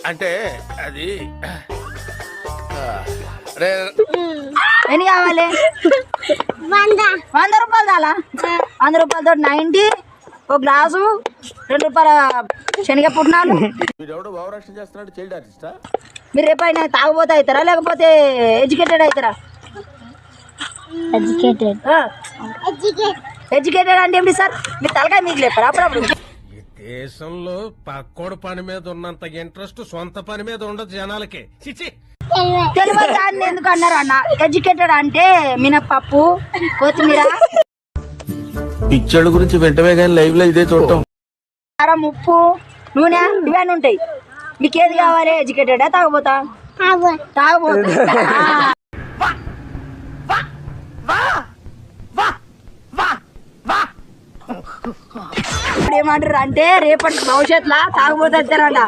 అంటే అది ఎన్ని కావాలి? 100 రూపాయలు చాలా. 100 రూపాయలతో 90, ఒక గ్లాసు, 2 రూపాయల శనగ పుట్నాలు. వీడెవడో భావరక్షణ చేస్తున్నాడు, చైల్డ్ ఆర్టిస్టా? మీరు రేపైనా తాగుబోతే అవుతారా లేకపోతే ఎడ్యుకేటెడ్ అవుతారా? ఎడ్యుకేటెడ్ అంటే ఏంటి సార్? మీరు తలకాయ మీకు లేపారు అప్పుడప్పుడు. ఈ దేశంలో పక్కోడు పని మీద ఉన్నంత ఇంట్రెస్ట్ సొంత పని మీద ఉండదు జనాలకి. చిచి తెలియదు దాన్ని ఎందుకు అన్నారు అన్న? ఎడ్యుకేటెడ్ అంటే మినపప్పు, కొత్తిమీర, పిచ్చోళ్ళ గురించి వెంటనే కానీ లైవ్ లో ఇదే చూడటం. కారం, ఉప్పు, నూనె ఇవన్నీ ఉంటాయి. మీకు ఏది కావాలి? ఎడ్యుకేటెడా తాగబోతా? తాగబోతా. ఇప్పుడు ఏమంటారు అంటే రేపటి భవిష్యత్తులో తాగబోతారంట.